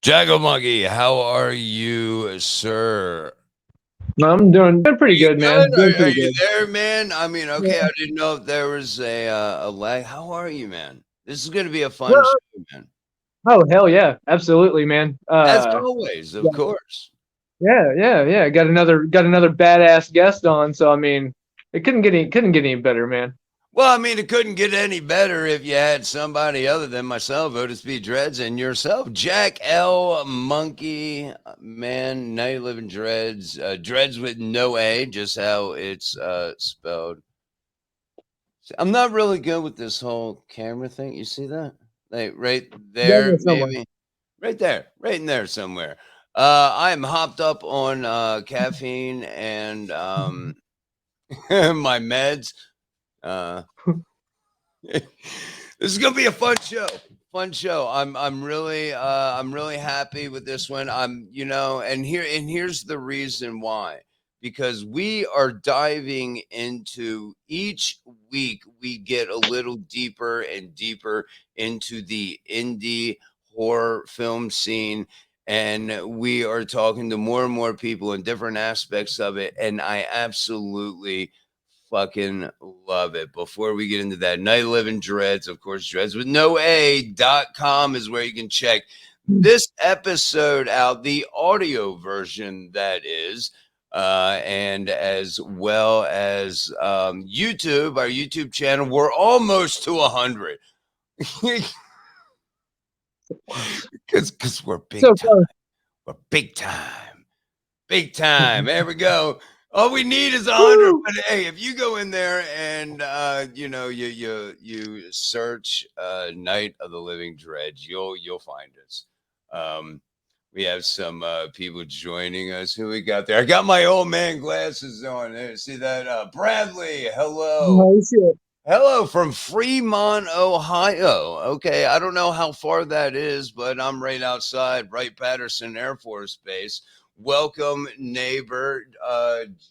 Jago Monkey, how are you, sir? I'm doing pretty good, man. Good? Doing Are pretty you good. there, man? I mean, okay, Yeah. I didn't know if there was a lag. How are you, man? This is going to be a fun Well, show, man. oh hell yeah, absolutely, man. As always, of course. Yeah. Got another badass guest on, so I mean, it couldn't get any better, man. Well, I mean, it couldn't get any better if you had somebody other than myself, Otis B. Dreds, and yourself, Jack L. Monkey, man, now you live in Dreds. Dreds with no A, just how it's spelled. I'm not really good with this whole camera thing. You see that? Like right there, maybe. Right there, right in there somewhere. I am hopped up on caffeine and my meds. This is gonna be a fun show. Fun show. I'm really happy with this one. And here's the reason why. Because we are diving into each week, we get a little deeper and deeper into the indie horror film scene. And we are talking to more and more people in different aspects of it. And I absolutely fucking love it. Before we get into that, Night Living Dreds, of course, Dreds with no A.com is where you can check this episode out, the audio version that is, and as well as YouTube, our YouTube channel. We're almost to 100 because we're big time. We're big time. Big time. There we go. All we need is 100. But hey, if you go in there and you search Night of the Living Dreds, you'll find us. We have some people joining us. Who we got there? I got my old man glasses on. There, see that? Bradley, hello. Nice. Hello from Fremont, Ohio. Okay, I don't know how far that is, but I'm right outside Wright-Patterson Air Force Base. Welcome, neighbor.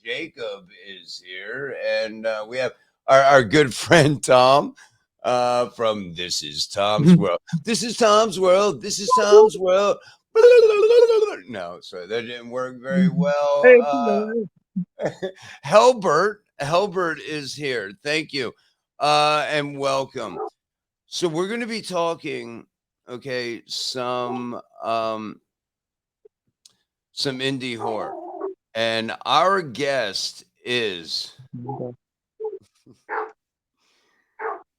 Jacob is here, and we have our good friend Tom from This Is Tom's World. This is Tom's World. This is Tom's World. No, sorry, that didn't work very well. Helbert is here. Thank you. And welcome. So we're going to be talking, okay, some indie horror, and our guest is.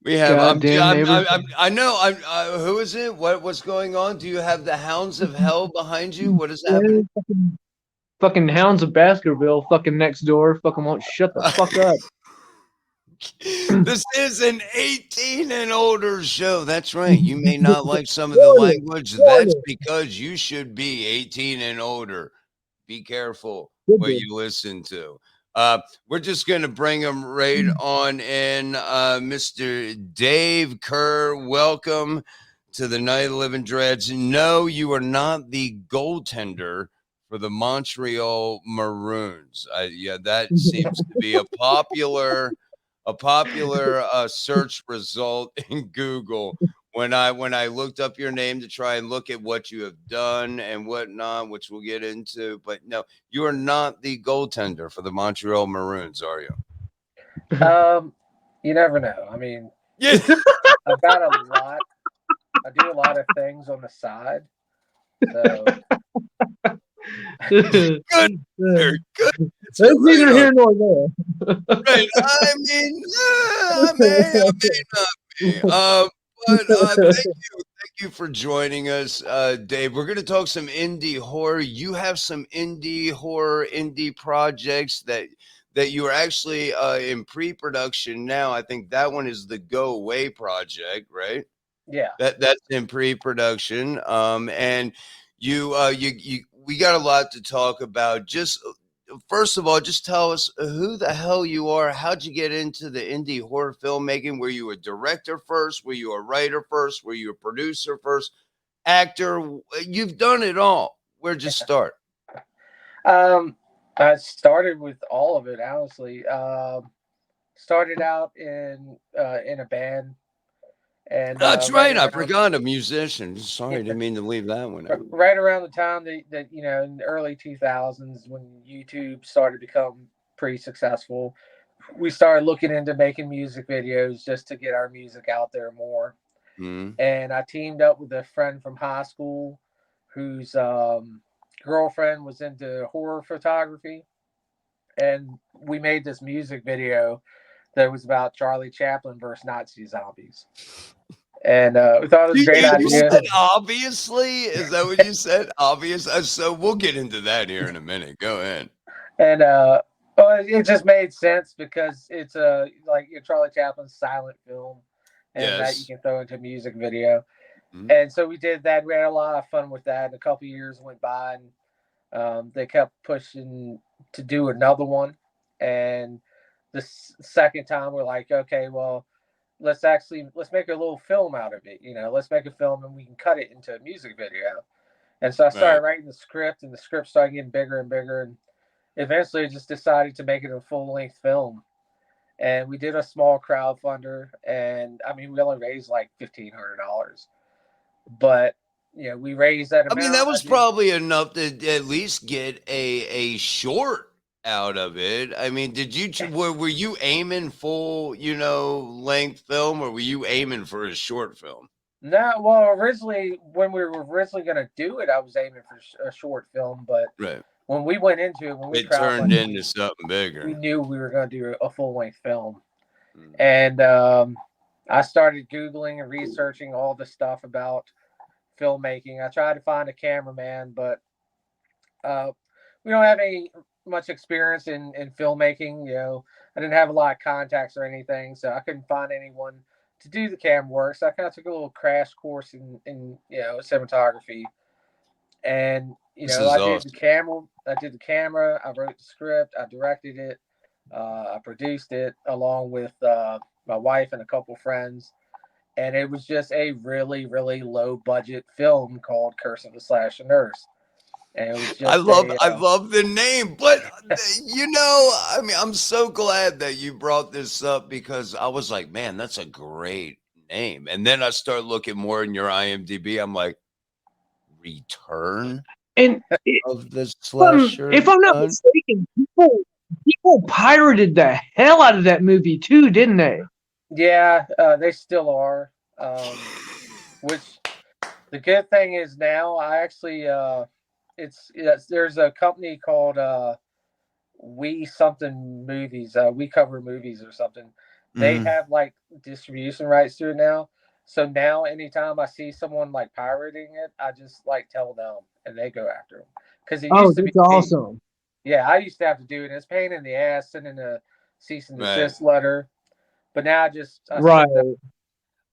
We have. I know. Who is it? What's going on? Do you have the Hounds of Hell behind you? What is happening? Fucking Hounds of Baskerville, fucking next door, fucking won't shut the fuck up. This is an 18 and older show. That's right. You may not like some of the language. That's because you should be 18 and older. Be careful what you listen to. We're just going to bring him right on in. Mr. Dave Kerr, welcome to the Night of the Living Dreds. No, you are not the goaltender for the Montreal Maroons. That seems to be a popular search result in Google when I looked up your name to try and look at what you have done and whatnot, which we'll get into. But no, you are not the goaltender for the Montreal Maroons, are you? You never know. I mean, yeah. I've got a lot. I do a lot of things on the side. So good. That's neither here nor there. Right. I mean, I may not be. But thank you for joining us, Dave. We're going to talk some indie horror. You have some indie horror, indie projects that you are actually in pre-production now. I think that one is the Go Away project, right? Yeah. That's in pre-production. And we got a lot to talk about. Just first of all, just tell us who the hell you are. How'd you get into the indie horror filmmaking? Were you a director first? Were you a writer first? Were you a producer first? actor. You've done it all. Where'd you start? I started with all of it, honestly. Started out in a band, and That's right right. I around forgot a musician. Sorry, didn't mean to leave that one out. right around the time that in the early 2000s, when YouTube started to become pretty successful, we started looking into making music videos just to get our music out there more. Mhm. And I teamed up with a friend from high school whose girlfriend was into horror photography, and we made this music video that was about Charlie Chaplin versus Nazi zombies. And we thought it was a great You idea. said obviously? Is that what you said? Obvious? So we'll get into that here in a minute. Go ahead. And well, it just made sense because it's a Charlie Chaplin's silent film, and that you Yes. can throw into a music video. Mhm. And so we did that. We had a lot of fun with that. And a couple years went by, and they kept pushing to do another one. And the second time, we're like, okay, well, let's make a little film out of it. Let's make a film and we can cut it into a music video. And so I started Right. writing the script, and the script started getting bigger and bigger, and eventually I just decided to make it a full length film. And we did a small crowdfunder, and I mean we only raised like $1,500, but we raised that I mean, amount. that was probably enough to at least get a short out of it. I mean, did you were you aiming full, length film, or were you aiming for a short film? No, well, originally when we were originally going to do it, I was aiming for a short film, but Right. when we went into it, when we It turned crowdfunded, into something we bigger. knew we were going to do a full length film. Mm. And I started Googling and researching all the stuff about filmmaking. I tried to find a cameraman, but uh, we don't have any much experience in filmmaking. I didn't have a lot of contacts or anything, so I couldn't find anyone to do the camera work. So I kind of took a little crash course in cinematography, and This is I did the awesome. camera. I did the camera. I wrote the script. I directed it. I produced it along with my wife and a couple friends, and it was just a really, really low budget film called Curse of the Slasher Nurse. And it was I just love a I love the name, but I mean, I'm so glad that you brought this up because I was like, man, that's a great name. And then I start looking more in your IMDb. I'm like, Return And of the Slasher if I'm not Nun? mistaken, people pirated the hell out of that movie too, didn't they? yeah, they still are. Which the good thing is now I actually there's a company called We Something Movies. We Cover Movies or something. They Mhm. have like distribution rights to it now. So now anytime I see someone like pirating it, I just like tell them and they go after them. Because it Oh, used to be that's me. awesome. Yeah, I used to have to do it. It's a pain in the ass sending a cease and Right. desist letter. But now I Right. send them.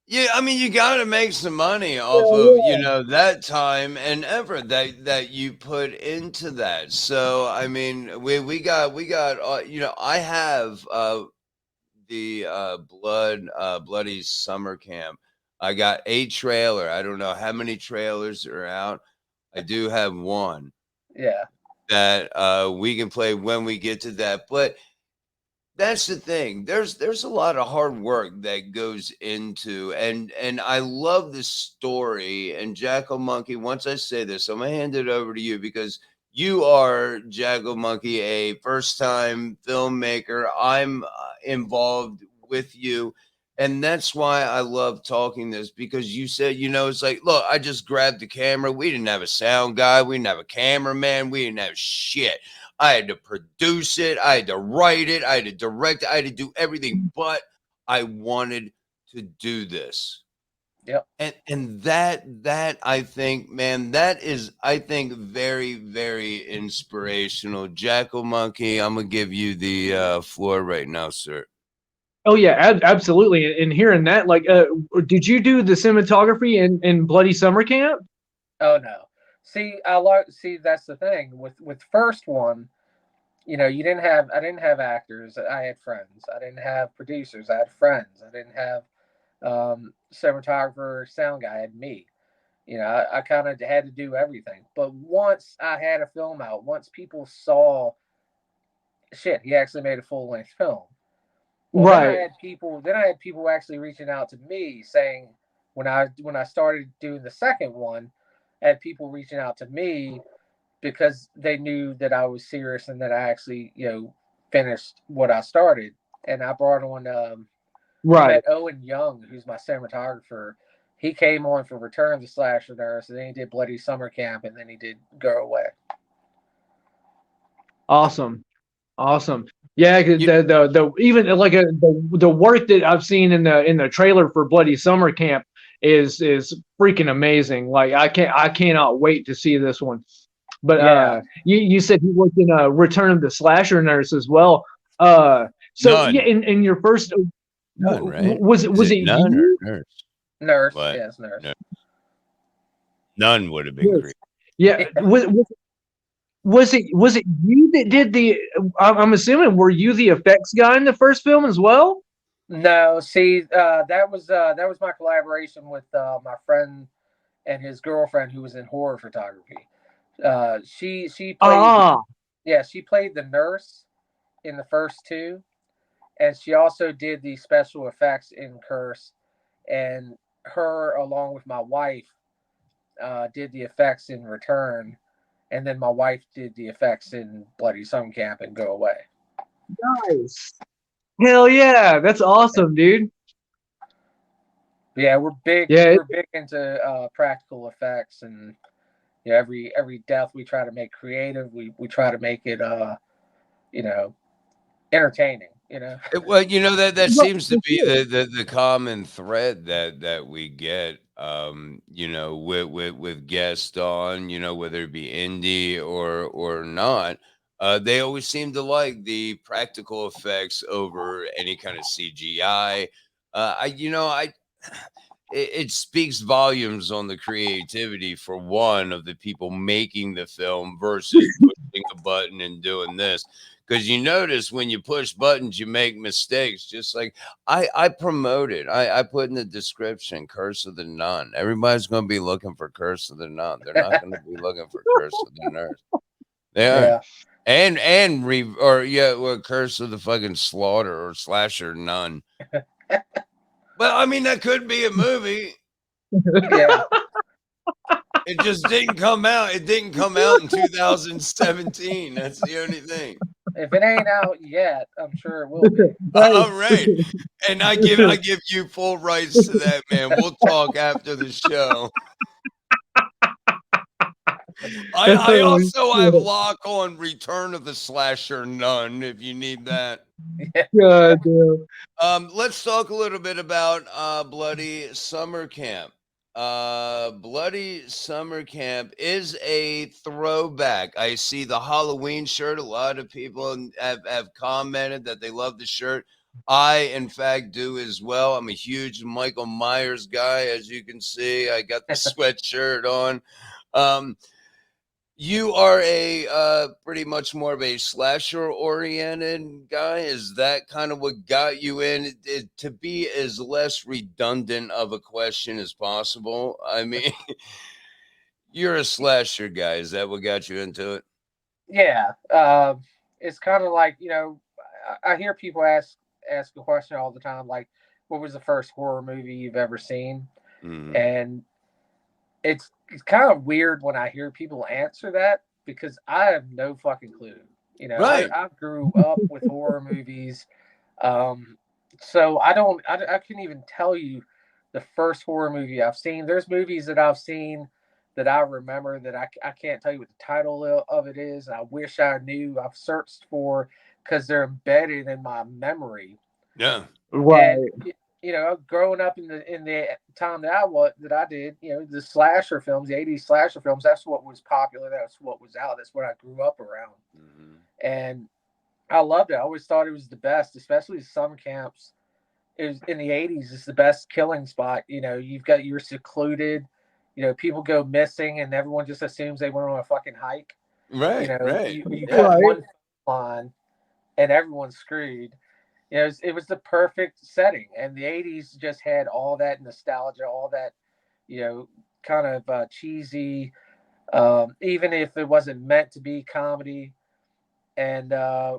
Yeah, I mean, you gotta make some money off Yeah, of, yeah. that time and effort that you put into that. So, I mean, we got I have the bloody summer camp. I got a trailer. I don't know how many trailers are out. I do have one Yeah. that we can play when we get to that. But that's the thing. There's a lot of hard work that goes into and I love the story. And Jackal Monkey, once I say this, I'm gonna hand it over to you because you are Jackal Monkey, a first time filmmaker. I'm involved with you. And that's why I love talking this because you said, it's like, look, I just grabbed the camera. We didn't have a sound guy. We didn't have a cameraman. We didn't have shit. I had to produce it. I had to write it. I had to direct it. I had to do everything, but I wanted to do this. Yep. And that I think, man, that is I think very, very inspirational. Jackal Monkey, I'm gonna give you the floor right now, sir. Oh yeah, absolutely. And hearing that, like, did you do the cinematography in Bloody Summer Camp? Oh no. See, see that's the thing with first one. I didn't have actors. I had friends. I didn't have producers. I had friends. I didn't have cinematographer, sound guy. I had me. You know, I kind of had to do everything. But once I had a film out, once people saw, shit, he actually made a full length film. Well, Right. then I had people actually reaching out to me saying, when I started doing the second one, I had people reaching out to me because they knew that I was serious and that I actually, finished what I started. And I brought on, I Right. met Owen Young, who's my cinematographer. He came on for Return of the Slasher Nurse, and then he did Bloody Summer Camp, and then he did Go Away. Awesome. Awesome. Yeah, 'cause You, the even like the work that I've seen in the trailer for Bloody Summer Camp is freaking amazing. Like I cannot wait to see this one. But Yeah. you said you worked in Return of the Slasher Nurse as well. So yeah, none, in your first none, right? was Is it it none or you? nurse? Nurse. What? Yes, Nurse. No, none would have been Yes. great. Yeah, Yeah. was it you that did the? I'm assuming were you the effects guy in the first film as well? No, see, that was my collaboration with my friend and his girlfriend who was in horror photography. She played, Ah, yeah, she played the nurse in the first two, and she also did the special effects in Curse. And her, along with my wife, did the effects in Return, and then my wife did the effects in Bloody Summer Camp and Go Away. nice. Hell yeah, that's awesome, dude. But yeah, we're big. Yeah, We're big into practical effects, and every death we try to make creative. We try to make it you know entertaining. Well, that well, seems to for be sure. the common thread that we get, with guests on, whether it be indie or not. They always seem to like the practical effects over any kind of CGI. It speaks volumes on the creativity for one of the people making the film versus pushing a button and doing this. Because you notice when you push buttons, you make mistakes. Just like I promoted, I put in the description Curse of the Nun. Everybody's going to be looking for Curse of the Nun. They're not going to be looking for Curse of the Nurse. They aren't. Yeah, Well, Curse of the fucking Slaughter or Slasher Nun. Well, I mean, that could be a movie. yeah. It just didn't come out. It didn't come out in 2017. That's the only thing. If it ain't out yet, I'm sure it will be. All right. And I give you full rights to that, man. We'll talk after the show. I Oh, also have shit. lock on Return of the Slasher Nun if you need that. God damn. Let's talk a little bit about Bloody Summer Camp. Bloody Summer Camp is a throwback. I see the Halloween shirt. A lot of people have commented that they love the shirt. I, in fact, do as well. I'm a huge Michael Myers guy, as you can see. I got the sweatshirt on. Um, you are a pretty much more of a slasher oriented guy. Is that kind of what got you in to be as less redundant of a question as possible? I mean, you're a slasher guy. Is that what got you into it? Yeah, it's kind of like I hear people ask a question all the time, like, "What was the first horror movie you've ever seen?" Mm. And it's kind of weird when I hear people answer that because I have no fucking clue. Right. I grew up with horror movies, um, so I couldn't even tell you the first horror movie I've seen. There's movies that I've seen that I remember that I can't tell you what the title of it is. I wish I knew. I've searched for because they're embedded in my memory. Yeah. And Right. growing up in the time that I did, the slasher films, the '80s slasher films, that's what was popular. That's what was out. That's what I grew up around, Mm-hmm. and I loved it. I always thought it was the best, especially some camps. It was in the '80s. It's the best killing spot. You're secluded. People go missing, and everyone just assumes they went on a fucking hike. Right. Right. You cut Right. one line, and everyone's screwed. It was the perfect setting, and the '80s just had all that nostalgia, all that, you know, kind of cheesy, even if it wasn't meant to be comedy. And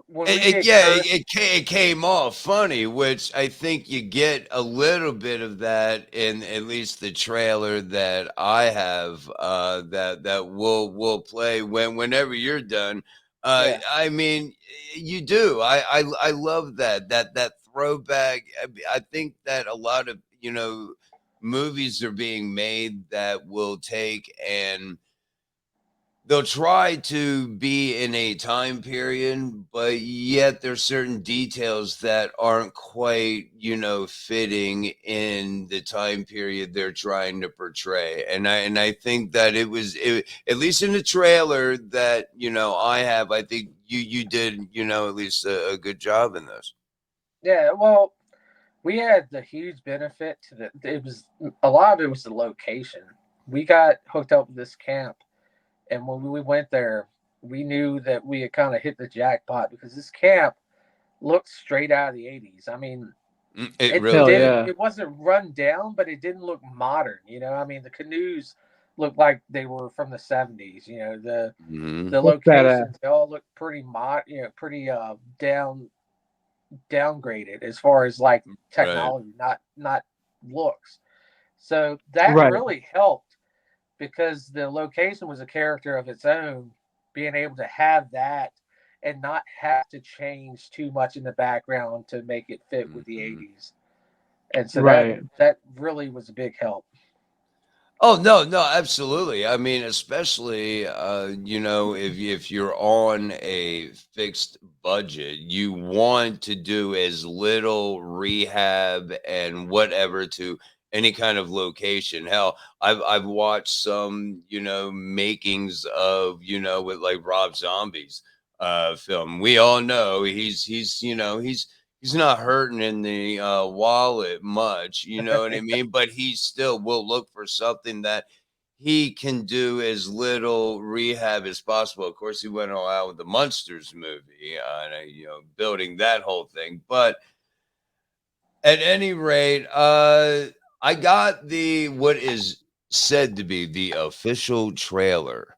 when we did Kerr, it came off funny, which I think you get a little bit of that in at least the trailer that I have, that will play whenever you're done. yeah, I mean, you do. I love that throwback. I think that a lot of movies are being made that will take and they'll try to be in a time period, but yet there's certain details that aren't quite, fitting in the time period they're trying to portray. And I think that at least in the trailer that I have, I think you did at least a good job in this. yeah. Well, we had the huge benefit to it was a lot of it was the location. We got hooked up with this camp. And when we went there, we knew that we had kind of hit the jackpot because this camp looked straight out of the 80s. I mean, it really did. It wasn't run down, but it didn't look modern. I mean, the canoes looked like they were from the 70s. The locations, they all look pretty pretty downgraded as far as like technology, not looks. So that really helped. Because the location was a character of its own, being able to have that and not have to change too much in the background to make it fit with the 80s. And so that really was a big help. Oh, no, absolutely. I mean, especially, if you're on a fixed budget, you want to do as little rehab and whatever to any kind of location. Hell, I've watched some, makings of, with like Rob Zombie's film. We all know he's not hurting in the wallet much, you know what I mean? But he still will look for something that he can do as little rehab as possible. Of course, he went all out with the Munsters movie, building that whole thing. But at any rate, I got what is said to be the official trailer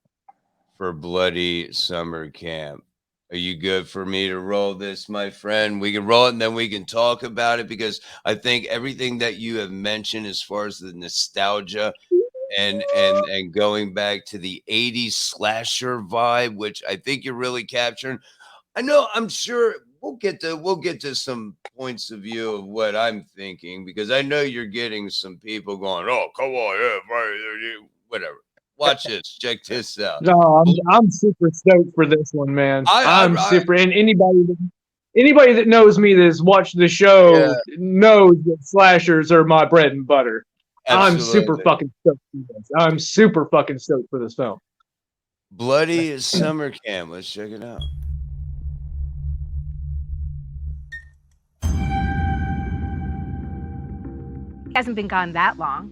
for Bloody Summer Camp. Are you good for me to roll this, my friend? We can roll it and then we can talk about it because I think everything that you have mentioned as far as the nostalgia and going back to the 80s slasher vibe, which I think you're really capturing. I'm sure we'll get to some points of view of what I'm thinking because I know you're getting some people going, "Oh, come on, yeah, whatever." Watch this. Check this out. No, I'm super stoked for this one, man. I'm super. And anybody that knows me that's watched the show knows that slashers are my bread and butter. Absolutely. I'm super fucking stoked for this. I'm super fucking stoked for this film. Bloody Summer Camp. Let's check it out. He hasn't been gone that long.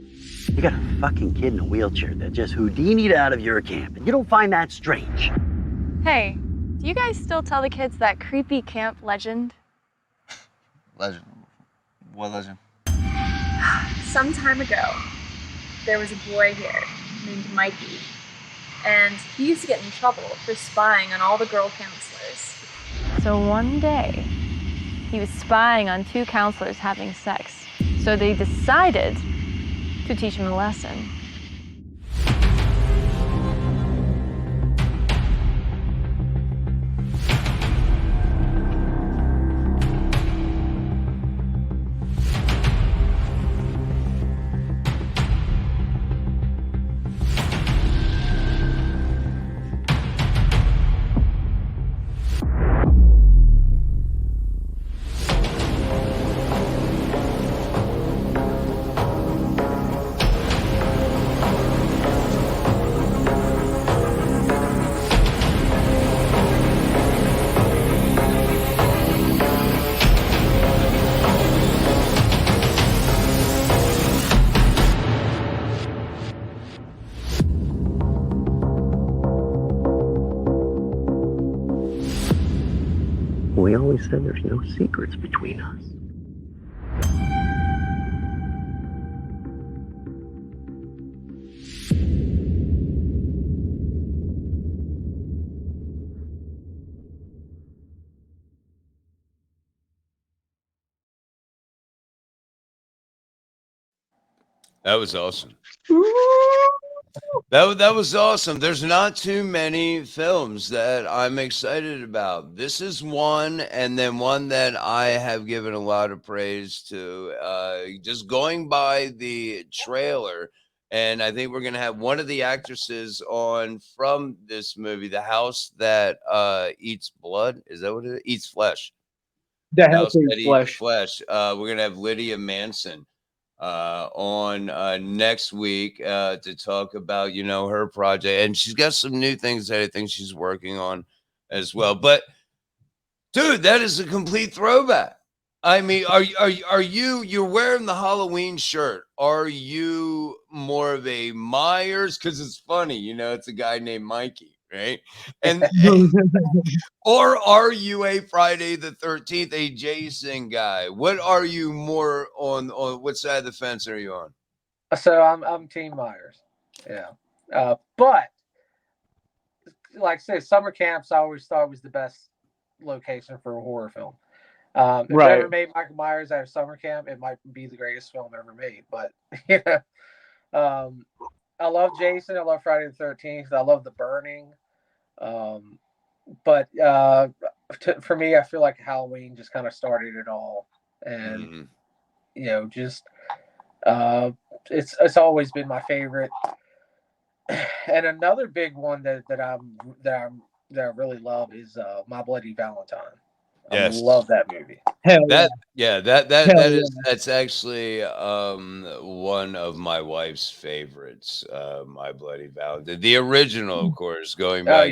You got a fucking kid in a wheelchair that just Houdini'd out of your camp, and you don't find that strange? Hey, do you guys still tell the kids that creepy camp legend? Legend? What legend? Some time ago, there was a boy here named Mikey, and he used to get in trouble for spying on all the girl counselors. So one day, he was spying on 2 counselors having sex. So they decided to teach him a lesson. We always said there's no secrets between us. That was awesome. That was awesome. There's not too many films that I'm excited about. This is one, and then one that I have given a lot of praise to. Just going by the trailer, and I think we're gonna have one of the actresses on from this movie, The House That Eats Blood. Is that what it is? Eats Flesh. The House That Eats Flesh. Flesh. We're gonna have Lydia Manson on next week to talk about, you know, her project, and she's got some new things that I think she's working on as well. But dude, that is a complete throwback. I mean, are you're wearing the Halloween shirt? Are you more of a Myers? Because it's funny, you know, it's a guy named Mikey, right? And or are you a Friday the 13th, a Jason guy? What are you more on what side of the fence are you on? So I'm Team Myers. Yeah. But like I say, summer camps I always thought was the best location for a horror film. If they ever made Michael Myers at a summer camp, it might be the greatest film ever made. But you know, I love Jason. I love Friday the 13th. I love The Burning. But for me, I feel like Halloween just kind of started it all, and you know, just it's always been my favorite. And another big one that I really love is My Bloody Valentine. Yes. I love that movie. That's actually one of my wife's favorites. My Bloody Valentine, the original, of course, going back.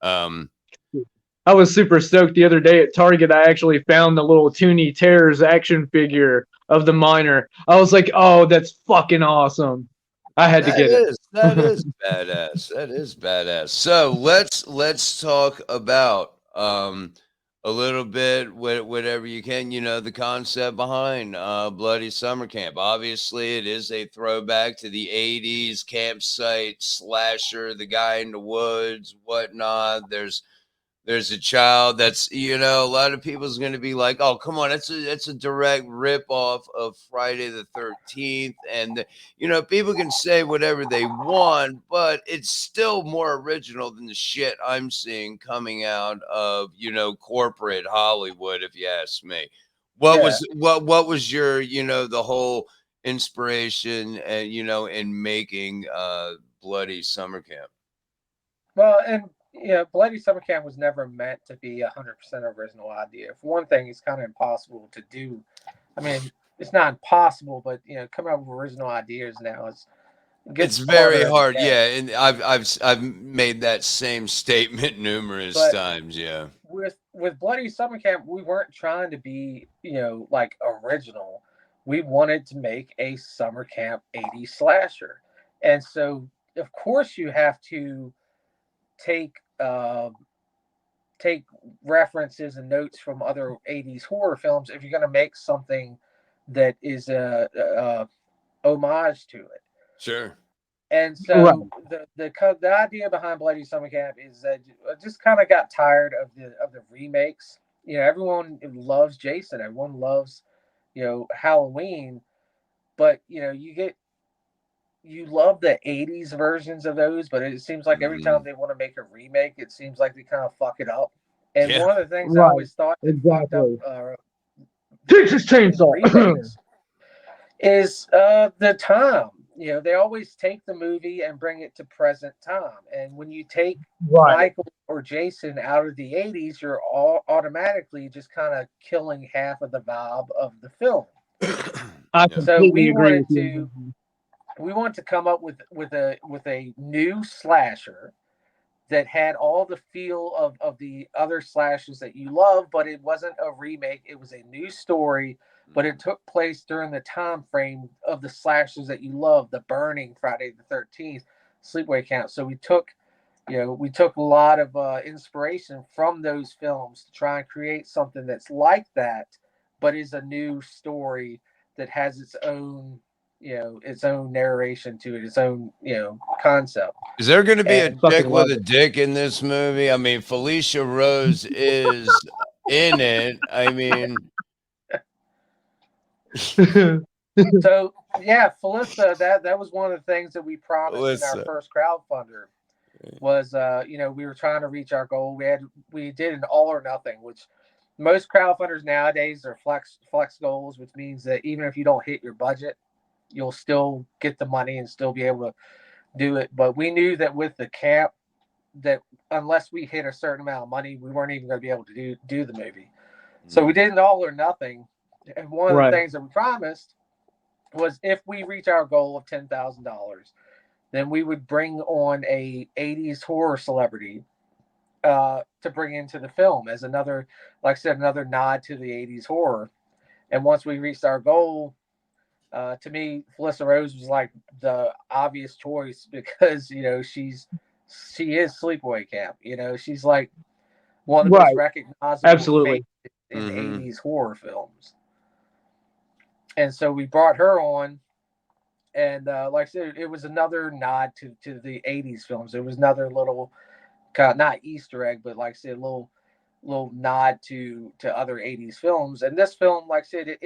I was super stoked the other day at Target. I actually found the little Toonie Terrors action figure of the miner. I was like, oh, that's fucking awesome. I had to get it. That is badass. That is badass. So let's talk about a little bit, whatever you can, you know, the concept behind Bloody Summer Camp. Obviously, it is a throwback to the 80s campsite slasher, the guy in the woods, whatnot. There's a child that's, you know, a lot of people's going to be like, oh, come on, it's a direct rip off of Friday the 13th. And, you know, people can say whatever they want, but it's still more original than the shit I'm seeing coming out of, you know, corporate Hollywood, if you ask me. What was your, you know, the whole inspiration and, you know, in making Bloody Summer Camp? Well, and yeah, Bloody Summer Camp was never meant to be 100% original idea. For one thing, it's kind of impossible to do. I mean, it's not impossible, but you know, coming up with original ideas now it's very hard. Yeah, and I've made that same statement numerous times. Yeah. With Bloody Summer Camp, we weren't trying to be, you know, like original. We wanted to make a summer camp 80s slasher, and so of course you have to take references and notes from other 80s horror films if you're going to make something that is a homage to it. Sure. And so the idea behind Bloody Summer Camp is that I just kind of got tired of the remakes. You know, everyone loves Jason, everyone loves, you know, Halloween, but you know, you love the 80s versions of those, but it seems like every time they want to make a remake, it seems like they kind of fuck it up. And one of the things I always thought Texas Chainsaw is the time. You know, they always take the movie and bring it to present time. And when you take Michael or Jason out of the 80s, you're all automatically just kind of killing half of the vibe of the film. So we wanted to come up with a new slasher that had all the feel of the other slashers that you love, but it wasn't a remake. It was a new story, but it took place during the time frame of the slashers that you love, The Burning, Friday the 13th, Sleepaway Camp. So we took a lot of inspiration from those films to try and create something that's like that, but is a new story that has its own, you know, its own narration to it, its own, you know, concept. Is there going to be a dick with a dick in this movie? I mean, Felicia Rose is in it. I mean, so Yeah, Felissa, that was one of the things that we promised in our first crowdfunder was, we were trying to reach our goal. We did an all or nothing, which most crowdfunders nowadays are flex goals, which means that even if you don't hit your budget, you'll still get the money and still be able to do it. But we knew that with the camp, that unless we hit a certain amount of money, we weren't even going to be able to do the movie. So we did an all or nothing. And one of the things that we promised was if we reach our goal of $10,000, then we would bring on a 80s horror celebrity to bring into the film as another, like I said, another nod to the 80s horror. And once we reached our goal, to me, Felissa Rose was like the obvious choice because, she is Sleepaway Camp. She's like one of the most recognizable faces in 80s horror films. And so we brought her on, and like I said, it was another nod to the 80s films. It was another little, not Easter egg, but like I said, a little nod to other 80s films. And this film, like I said,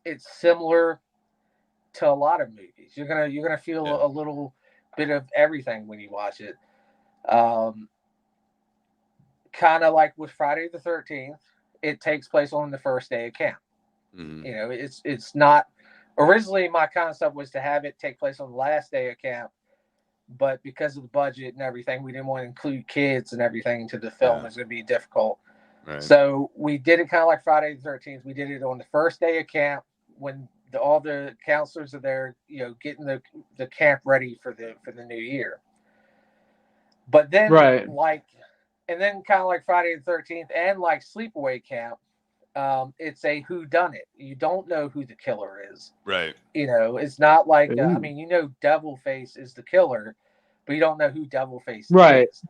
it's similar to a lot of movies. You're gonna feel a little bit of everything when you watch it. Kind of like with Friday the 13th, it takes place on the first day of camp. It's not originally my concept was to have it take place on the last day of camp, but because of the budget and everything, we didn't want to include kids and everything into the film. It's going to be difficult. Right. So we did it kind of like Friday the 13th. We did it on the first day of camp when all the counselors are there, getting the camp ready for the new year. But then and then kind of like Friday the 13th and like Sleepaway Camp, it's a whodunit. You don't know who the killer is. Right. It's not like, Devilface is the killer, but you don't know who Devilface is.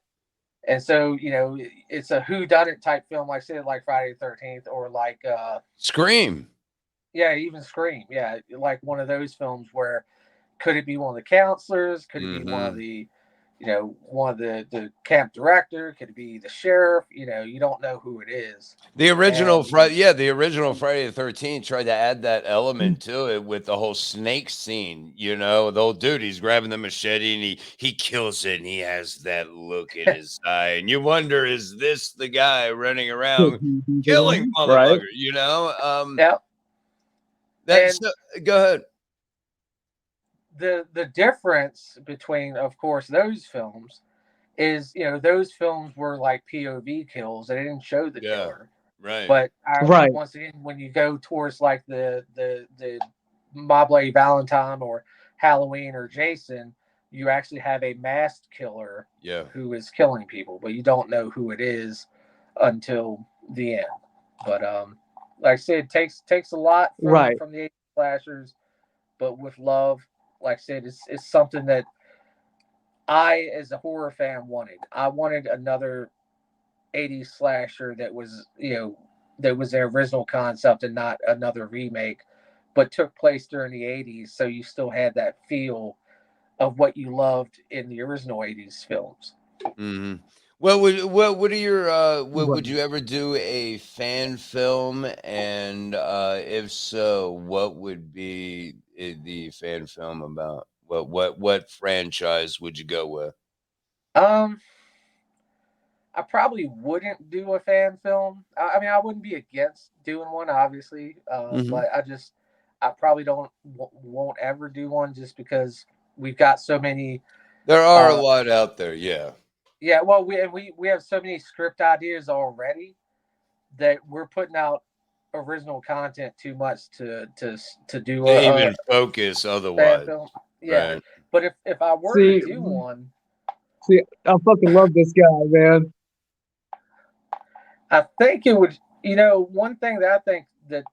And so, it's a whodunit type film, like I said, like Friday the 13th or like Scream. Yeah, even Scream. Yeah, like one of those films where could it be one of the counselors? Could it be one of the the camp director? Could it be the sheriff? You don't know who it is. The original Friday the 13th tried to add that element to it with the whole snake scene. The old dude, he's grabbing the machete and he kills it and he has that look in his eye. And you wonder, is this the guy running around killing motherfuckers? Go ahead. The difference between, of course, those films is, those films were like POV kills. They didn't show the killer. Right. But once again, when you go towards like the Mobley Valentine or Halloween or Jason, you actually have a masked killer who is killing people, but you don't know who it is until the end. But like I said, it takes a lot from the 80s slashers, but with love. Like I said, it's something that I, as a horror fan, wanted. I wanted another 80s slasher that was, that was their original concept and not another remake, but took place during the 80s, so you still had that feel of what you loved in the original 80s films. Mm-hmm. Well, what are your would you ever do a fan film? And if so, what would be the fan film about? What franchise would you go with? I probably wouldn't do a fan film. I mean, I wouldn't be against doing one, obviously, but I probably won't ever do one just because we've got so many. There are a lot out there, yeah. Yeah, well, we have so many script ideas already that we're putting out original content too much to do even focus otherwise. Yeah, right. But if I were to do one, I fucking love this guy, man. I think it would. One thing that I think that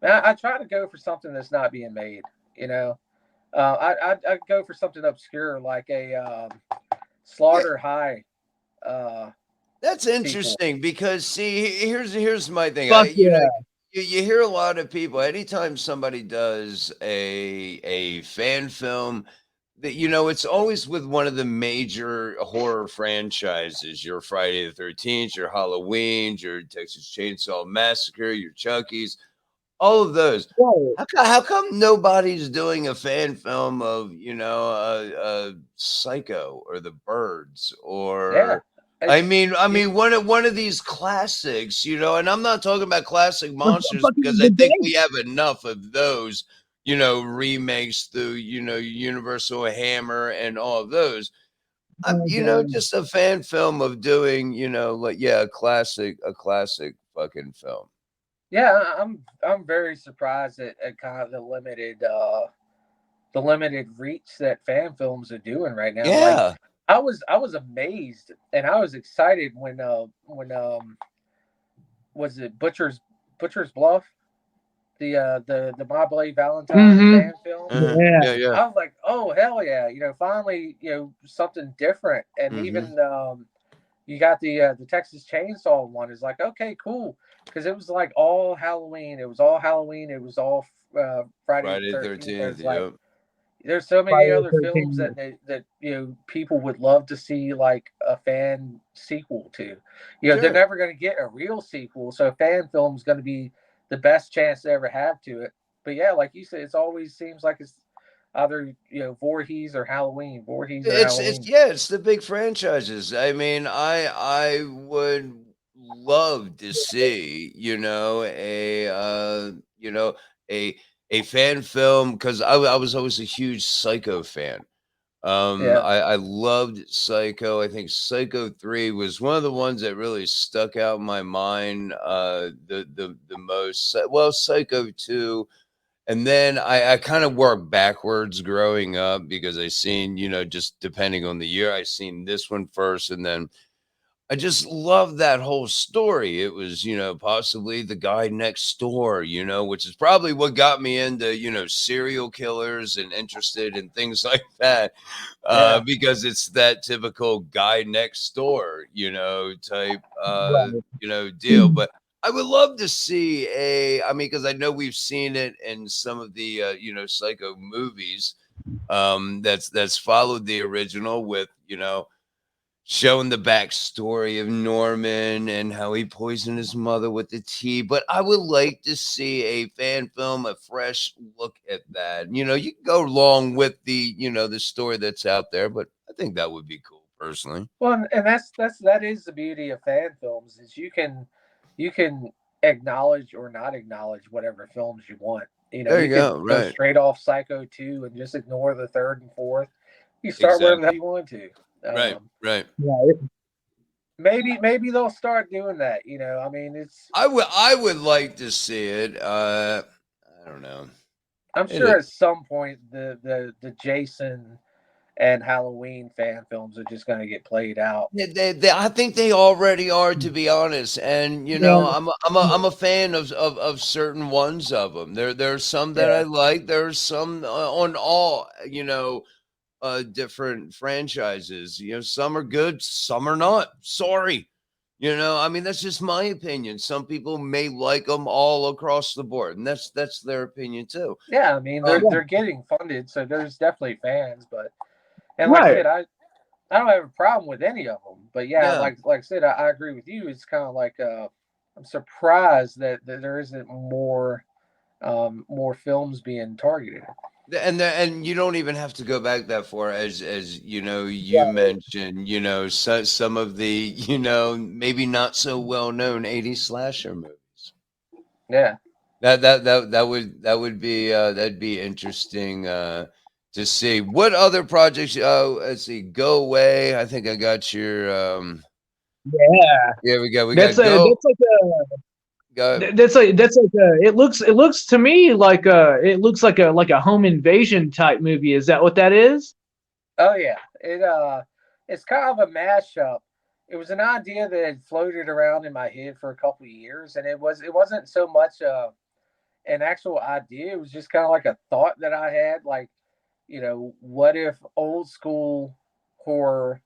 I try to go for something that's not being made. I'd go for something obscure like a Slaughter High. That's interesting because here's my thing. You hear a lot of people anytime somebody does a fan film, you know, it's always with one of the major horror franchises, your Friday the 13th, your Halloween, your Texas Chainsaw Massacre, your Chucky's, all of those. Right. How come nobody's doing a fan film of, you know, Psycho or The Birds or I mean one of these classics, you know, and I'm not talking about classic monsters because I think we have enough of those, you know, remakes through, you know, Universal Hammer and all of those. You know, just a fan film of doing, you know, like a classic fucking film. Yeah, I'm very surprised at kind of the limited reach that fan films are doing right now. Yeah. Like I was amazed and I was excited when was it Butcher's Bluff, the My Blade Valentine fan film. Yeah. I was like, oh hell yeah, you know, finally, you know, something different. And even you got the Texas Chainsaw one. Is like, okay, cool, because it was like all Halloween. It was all Halloween. It was all Friday the 13th. Like, there's so many other films that you know people would love to see like a fan sequel to. You know, they're never going to get a real sequel, so a fan film is going to be the best chance they ever have to it. But yeah, like you said, it always seems like it's either, you know, Voorhees or Halloween. It's the big franchises. I mean, I would love to see, you know, a fan film because I was always a huge Psycho fan. I loved Psycho. I think Psycho 3 was one of the ones that really stuck out in my mind the most. Well, Psycho 2. And then I kind of worked backwards growing up because I seen, you know, just depending on the year, I seen this one first. And then I just love that whole story. It was, you know, possibly the guy next door, you know, which is probably what got me into, you know, serial killers and interested in things like that. Because it's that typical guy next door, you know, type, you know, deal. But I would love to see I mean, because I know we've seen it in some of the, you know, Psycho movies that's followed the original with, you know, showing the backstory of Norman and how he poisoned his mother with the tea. But I would like to see a fan film, a fresh look at that. You know, you can go along with the, you know, the story that's out there, but I think that would be cool personally. Well, and that is the beauty of fan films is you can acknowledge or not acknowledge whatever films you want. You know, there you go, could right. go straight off Psycho 2 and just ignore the third and fourth. You start wherever the hell you want to. Right. Maybe they'll start doing that. You know, I mean, it's. I would like to see it. I don't know. I'm sure at some point the Jason and Halloween fan films are just going to get played out. I think they already are, to be honest. And you know, I'm a fan of certain ones of them. There's some that I like. There's some on all, you know, different franchises. You know, some are good, some are not. Sorry. You know, I mean, that's just my opinion. Some people may like them all across the board, and that's their opinion too. Yeah, I mean, they're getting funded, so there's definitely fans. But and like I said, I don't have a problem with any of them. But like I said, I agree with you. It's kind of like I'm surprised that there isn't more films being targeted. And you don't even have to go back that far, as you know, you mentioned, you know, some of the, you know, maybe not so well known 80s slasher movies. Yeah, that would be that'd be interesting to see. What other projects? Let's see. Go Away. I think I got your. Yeah, we got. That's like a. That's like it looks to me like a home invasion type movie. Is that what that is? Oh yeah, it's kind of a mashup. It was an idea that had floated around in my head for a couple of years, and it wasn't so much an actual idea. It was just kind of like a thought that I had, like, you know, what if old school horror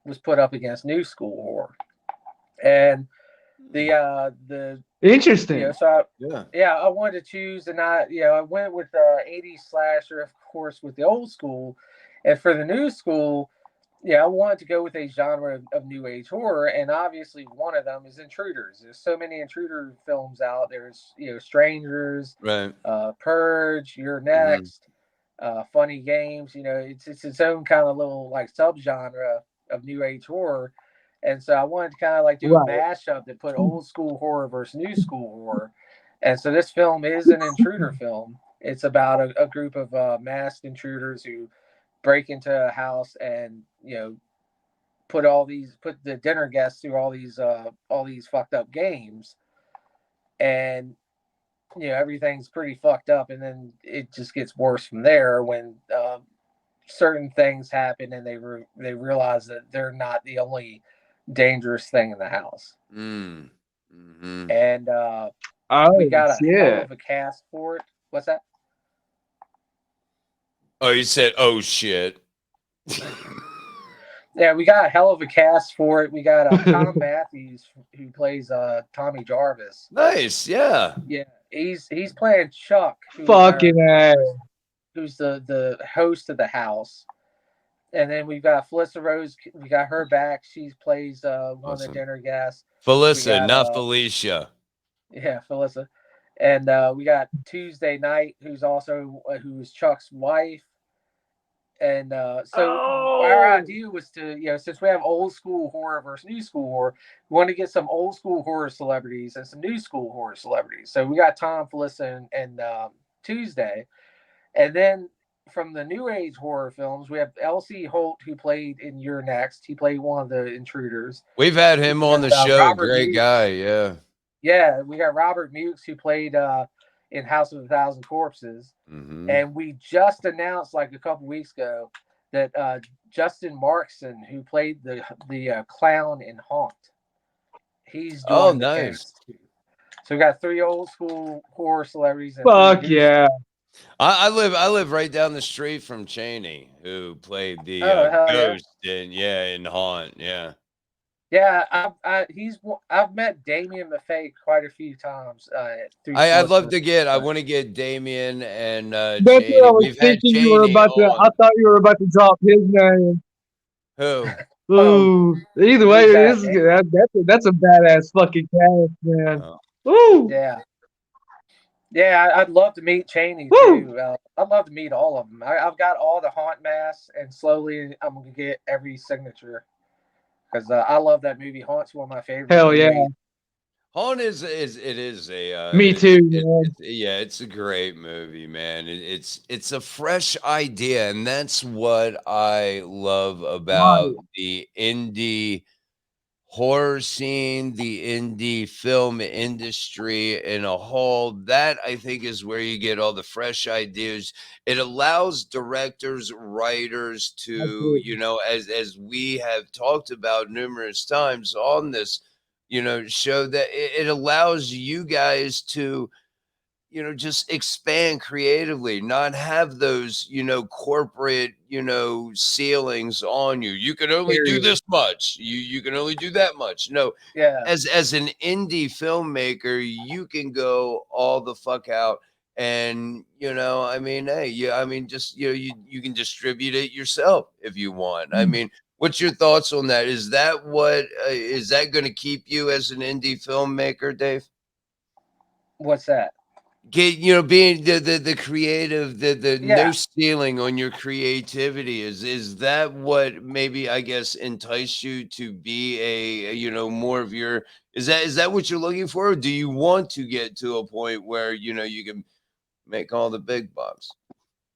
was put up against new school horror, and the interesting. You know, so I wanted to choose, and I went with 80s slasher, of course, with the old school, And for the new school, yeah, I wanted to go with a genre of new age horror, and obviously one of them is intruders. There's so many intruder films out. There's Strangers, Right. Purge, You're Next, Funny Games. It's its own kind of little like subgenre of new age horror. And so I wanted to kind of like do a mashup that put old school horror versus new school horror. And so this film is an intruder film. It's about a group of masked intruders who break into a house and put the dinner guests through all these fucked up games, and everything's pretty fucked up, and then it just gets worse from there when certain things happen and they realize that they're not the only dangerous thing in the house. And we got a hell of a cast for it. What's that? Oh, you said, oh shit. Yeah, we got a hell of a cast for it. We got Tom Matthews, who plays Tommy Jarvis. Nice, yeah. Yeah, he's playing Chuck. Fucking ass. Who's the host of the house. And then we've got Felissa Rose. We got her back. She plays one of the dinner guests. Felissa, not Felicia. Yeah, Felissa. And we got Tuesday Night, who's Chuck's wife. And our idea was to, since we have old school horror versus new school horror, we want to get some old school horror celebrities and some new school horror celebrities. So we got Tom, Felissa, and Tuesday. And then from the new age horror films, we have L.C. Holt, who played in You're Next. He played one of the intruders. We've had him on the show. Robert Great Mukes. Guy, yeah. Yeah, we got Robert Mukes, who played in House of a Thousand Corpses. And we just announced like a couple weeks ago that Justin Markson, who played the clown in Haunt, he's doing the nice. So we got 3 old school horror celebrities. And fuck yeah. I live right down the street from Chaney, who played the ghost in Haunt. Yeah. Yeah, I've met Damien Maffei quite a few times. I want to get Damien and That's what I was thinking you were about to. I thought you were about to drop his name. Who? Ooh. Either way, that's a badass fucking cast, man. Ooh. Yeah. Yeah, I'd love to meet Chaney too. I'd love to meet all of them. I've got all the Haunt masks, and slowly I'm gonna get every signature. Because I love that movie. Haunt's one of my favorites. Hell yeah. Haunt is a me too. It's a great movie, man. It's a fresh idea, and that's what I love about the indie horror scene, the indie film industry in a whole. That I think is where you get all the fresh ideas. It allows directors, writers to, as we have talked about numerous times on this, show that it allows you guys to, just expand creatively, not have those, corporate, ceilings on you. You can only do this much. You can only do that much. No, as an indie filmmaker, you can go all the fuck out. And, just, you can distribute it yourself if you want. I mean, what's your thoughts on that? Is that is that going to keep you as an indie filmmaker, Dave? What's that? Being the creative, no ceiling on your creativity. Is that what maybe, I guess, enticed you to be a more of your, is that what you're looking for? Or do you want to get to a point where, you can make all the big bucks?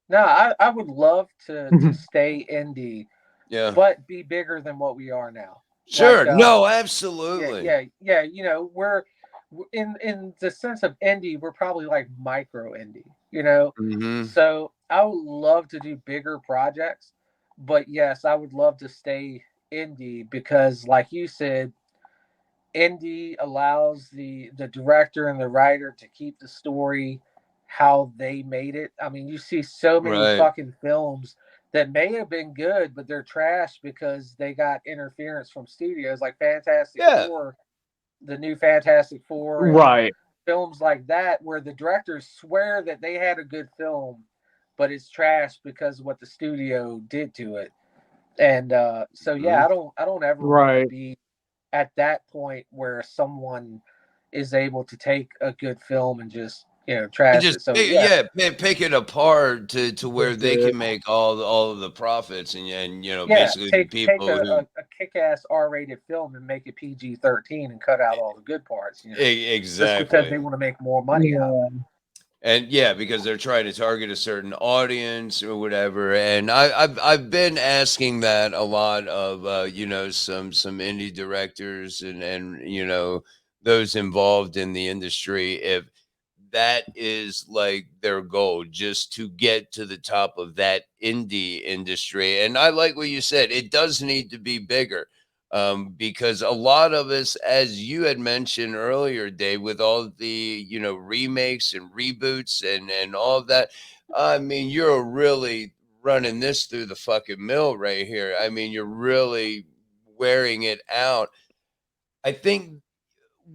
No, I would love to stay indie, but be bigger than what we are now. Sure. No, absolutely. Yeah. We're in the sense of indie, we're probably like micro indie, So I would love to do bigger projects, but yes, I would love to stay indie because, like you said, indie allows the director and the writer to keep the story how they made it. I mean, you see so many fucking films that may have been good, but they're trash because they got interference from studios, like Fantastic Four. The new Fantastic Four, right? Films like that, where the directors swear that they had a good film, but it's trash because of what the studio did to it. And so yeah, I don't ever want to be at that point where someone is able to take a good film and just trash it. So pick it apart to where they can make all of the profits and basically take people a kick-ass R-rated film and make it PG-13 and cut out all the good parts. Exactly, just because they want to make more money out of it. And because they're trying to target a certain audience or whatever. And I've been asking that a lot of some indie directors and those involved in the industry, if that is like their goal, just to get to the top of that indie industry. And I like what you said, it does need to be bigger. Because a lot of us, as you had mentioned earlier, Dave, with all the remakes and reboots and all of that, I mean, you're really running this through the fucking mill right here. I mean, you're really wearing it out. I think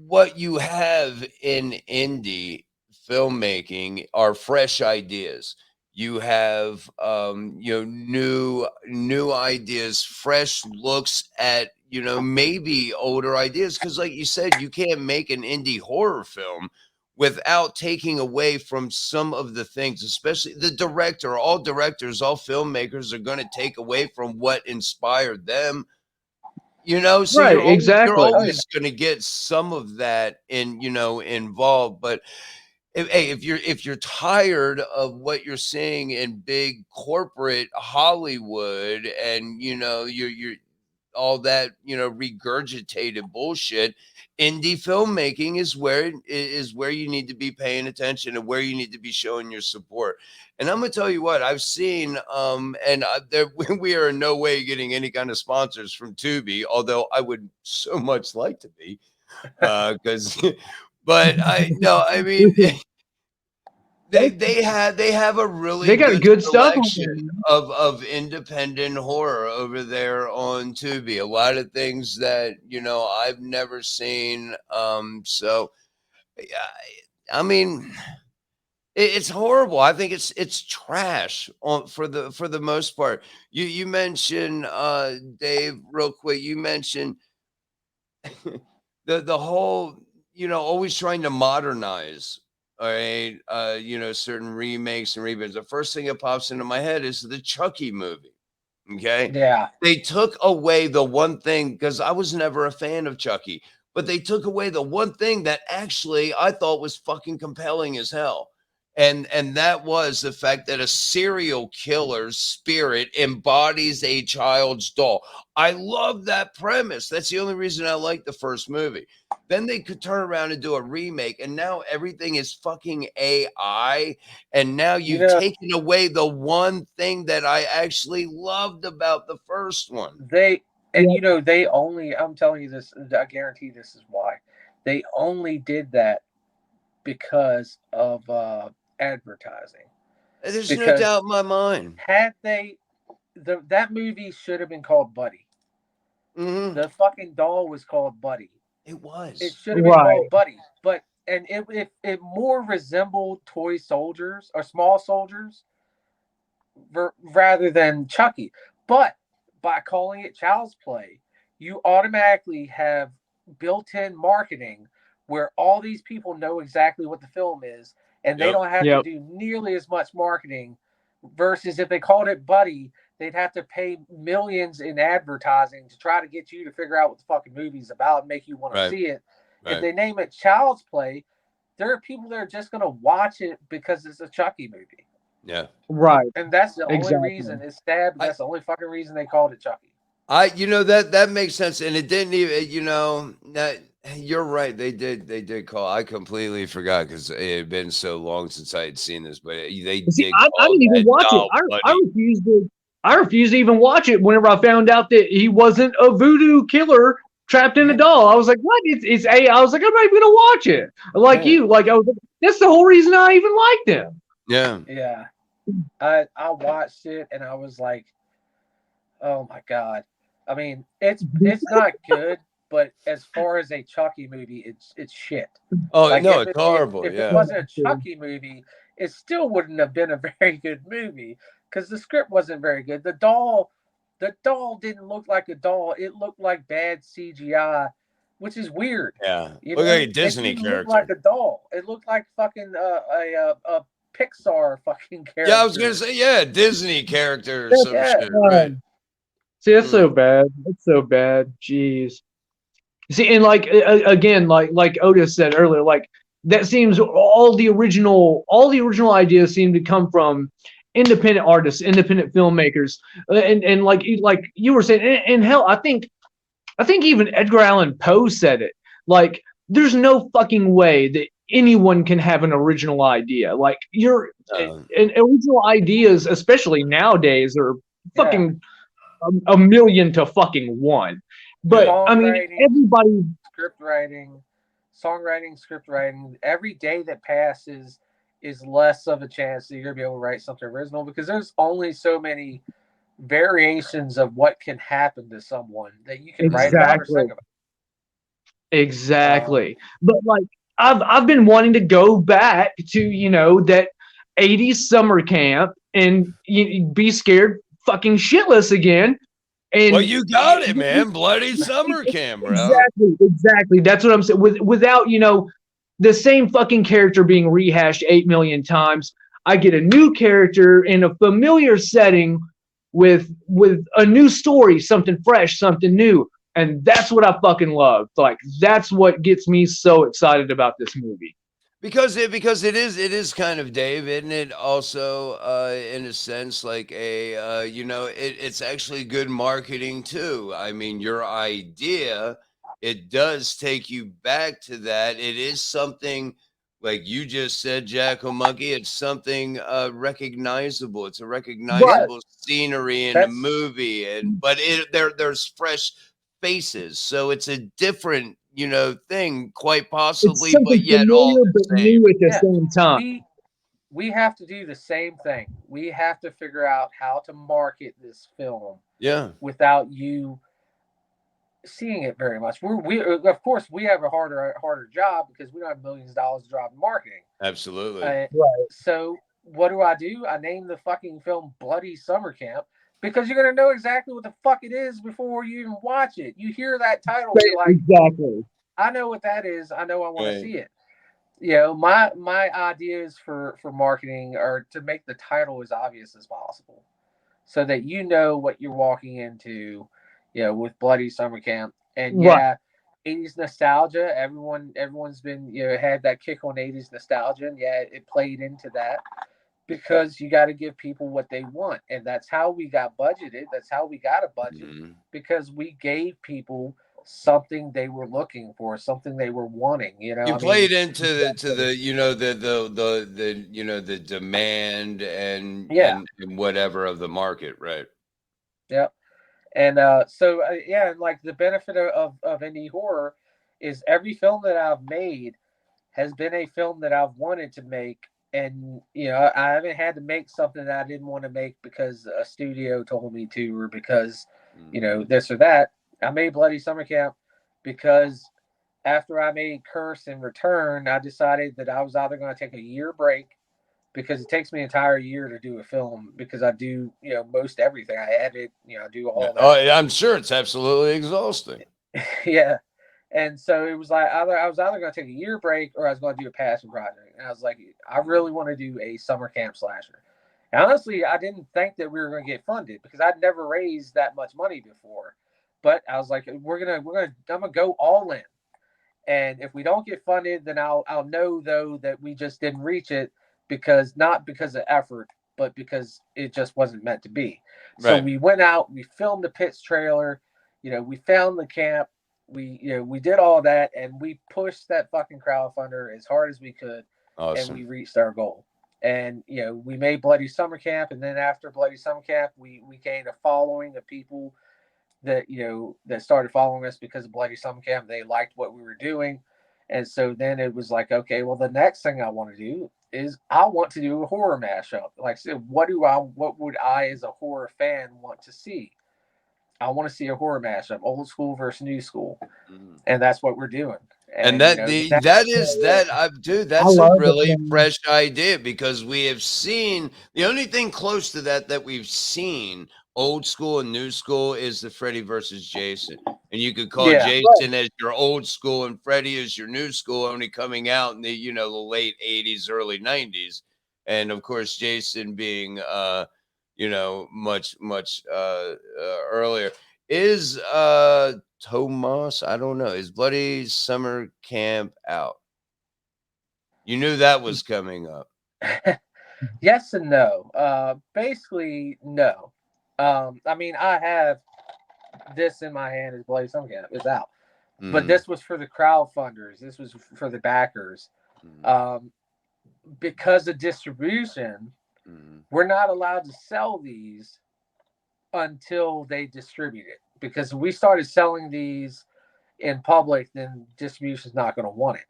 what you have in indie filmmaking are fresh ideas. You have new ideas, fresh looks at maybe older ideas, because like you said, you can't make an indie horror film without taking away from some of the things, especially the director. All directors, all filmmakers are going to take away from what inspired them. So you're always going to get some of that involved. But if you're tired of what you're seeing in big corporate Hollywood and you're all that regurgitated bullshit, indie filmmaking is where you need to be paying attention and where you need to be showing your support. And I'm gonna tell you what I've seen, we are in no way getting any kind of sponsors from Tubi, although I would so much like to be, because but I mean they have a really good selection of independent horror over there on Tubi. A lot of things that I've never seen. So I mean, it's horrible. I think it's trash for the most part. You mentioned Dave, real quick. You mentioned the whole always trying to modernize. All right, certain remakes and reboots. The first thing that pops into my head is the Chucky movie. Okay. Yeah. They took away the one thing, because I was never a fan of Chucky, but they took away the one thing that actually I thought was fucking compelling as hell. And that was the fact that a serial killer's spirit embodies a child's doll. I love that premise. That's the only reason I like the first movie. Then they could turn around and do a remake, and now everything is fucking AI. And now you've taken away the one thing that I actually loved about the first one. They only, I'm telling you this, I guarantee this is why. They only did that because of advertising. There's no doubt in my mind. Had they, that movie should have been called Buddy. Mm-hmm. The fucking doll was called Buddy. It was. It should have been called Buddy, but it more resembled toy soldiers or small soldiers rather than Chucky. But by calling it Child's Play, you automatically have built-in marketing where all these people know exactly what the film is, and they don't have to do nearly as much marketing. Versus if they called it Buddy, they'd have to pay millions in advertising to try to get you to figure out what the fucking movie's about and make you want to see it. Right. If they name it Child's Play, there are people that are just going to watch it because it's a Chucky movie. Yeah. Right. And that's the only reason. It's sad, but that's the only fucking reason they called it Chucky. That makes sense. And it didn't even, you're right. They did call. I completely forgot because it had been so long since I had seen this, but they did. I didn't even watch it. I refused to even watch it whenever I found out that he wasn't a voodoo killer trapped in a doll. I was like, what? It's a. I was like, I'm not even gonna watch it. Like you, like I was. That's the whole reason I even liked him. Yeah. Yeah. I watched it and I was like, oh my God. I mean, it's not good, but as far as a Chucky movie, it's shit. Oh, like no, it's horrible. If it wasn't a Chucky movie, it still wouldn't have been a very good movie because the script wasn't very good. The doll didn't look like a doll. It looked like bad CGI, which is weird. Yeah, you look know? like a Disney it didn't character. look like a doll. It looked like fucking a Pixar fucking character. Yeah, I was gonna say, yeah, Disney character or some shit, right? See, that's so bad. That's so bad. Jeez. See, and like again, like Otis said earlier, like that seems all the original ideas seem to come from independent artists, independent filmmakers, and like you were saying, and hell, I think even Edgar Allan Poe said it. Like, there's no fucking way that anyone can have an original idea. Like, and original ideas, especially nowadays, are fucking a million to fucking one. But I mean, everybody songwriting, script writing. Every day that passes is less of a chance that you're gonna be able to write something original because there's only so many variations of what can happen to someone that you can write about or sing about. Exactly. But like I've been wanting to go back to, that 80s summer camp and be scared fucking shitless again. And well, you got it, man. Bloody summer camp, bro. Exactly. That's what I'm saying. Without, the same fucking character being rehashed 8 million times, I get a new character in a familiar setting with a new story, something fresh, something new. And that's what I fucking love. Like, that's what gets me so excited about this movie. Because it is kind of, Dave, isn't it? Also, in a sense, like it's actually good marketing too. I mean, your idea, it does take you back to that. It is something like you just said, Jacko Monkey. It's something recognizable. It's a recognizable scenery in a movie, but there's fresh faces, so it's a different thing, quite possibly, but yet all the same. At the same time. We have to do the same thing. We have to figure out how to market this film without you seeing it very much. We of course we have a harder job because we don't have millions of dollars to drop in marketing. Absolutely. Right. So what do? I name the fucking film Bloody Summer Camp because you're gonna know exactly what the fuck it is before you even watch it. You hear that title, you're like, exactly. I know what that is. I know I want to see it. My ideas for marketing are to make the title as obvious as possible, so that you know what you're walking into. With Bloody Summer Camp, and 80s nostalgia. Everyone's been had that kick on 80s nostalgia, and it played into that. Because you got to give people what they want. And that's how we got budgeted. That's how we got a budget. Because we gave people something they were looking for, something they were wanting. You played into the demand and whatever of the market, right? Yep. And so like the benefit of indie horror is every film that I've made has been a film that I've wanted to make. And, I haven't had to make something that I didn't want to make because a studio told me to, or because, this or that. I made Bloody Summer Camp because after I made Curse and Return, I decided that I was either going to take a year break because it takes me an entire year to do a film because I do, most everything. I edit, I do all that. Oh, I'm sure it's absolutely exhausting. Yeah. And so it was like I was either going to take a year break or I was going to do a passion project. And I was like, I really want to do a summer camp slasher. And honestly, I didn't think that we were going to get funded because I'd never raised that much money before. But I was like, I'm gonna go all in. And if we don't get funded, then I'll know though that we just didn't reach it not because of effort, but because it just wasn't meant to be. Right. So we went out, we filmed the Pitts trailer, we found the camp. We did all that, and we pushed that fucking crowdfunder as hard as we could, and we reached our goal. And we made Bloody Summer Camp, and then after Bloody Summer Camp, we gained a following of people that that started following us because of Bloody Summer Camp. They liked what we were doing, and so then it was like, okay, well, the next thing I want to do is I want to do a horror mashup. Like, so what would I as a horror fan want to see? I want to see a horror mashup, old school versus new school. And that's what we're doing. And you that know, that's a really fresh idea, because we have seen the only thing close to that we've seen, old school and new school, is the Freddy versus Jason. And you could call Jason as your old school and Freddy as your new school, only coming out in the the late 80s, early 90s. And of course, Jason being much earlier. Is Tomas, I don't know, is Bloody Summer Camp out? You knew that was coming up. Yes and no. Basically, no. I mean, I have this in my hand, is Bloody Summer Camp is out. But this was for the crowdfunders. This was for the backers. Because of distribution, we're not allowed to sell these until they distribute it. Because if we started selling these in public, then distribution's not going to want it,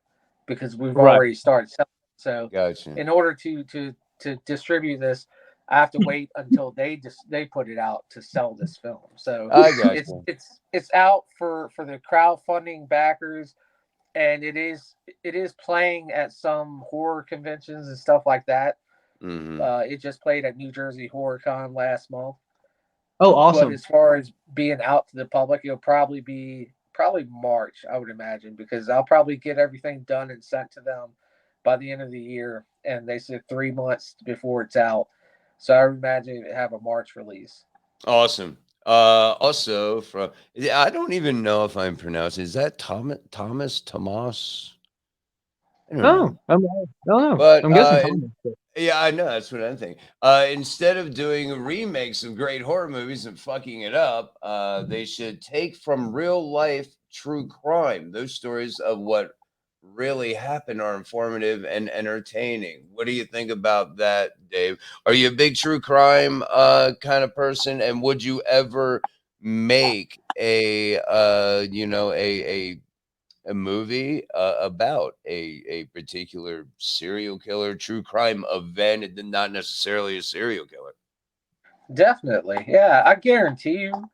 because we've already started selling. So gotcha. In order to distribute this, I have to wait until they put it out to sell this film. So it's out for the crowdfunding backers, and it is playing at some horror conventions and stuff like that. It just played at New Jersey Horror Con last month. Oh, awesome. But as far as being out to the public, it'll probably be March, I would imagine, because I'll probably get everything done and sent to them by the end of the year. And they said 3 months before it's out. So I would imagine it have a March release. Awesome. Also from, I don't even know if I'm pronouncing, is that Tomas? I don't know. I don't know. But I'm guessing yeah, I know, that's what I'm thinking. Instead of doing remakes of great horror movies and fucking it up, they should take from real life true crime. Those stories of what really happened are informative and entertaining. What do you think about that, Dave? Are you a big true crime kind of person? And would you ever make a movie about a particular serial killer, true crime event, and not necessarily a serial killer? Definitely. Yeah, I guarantee you,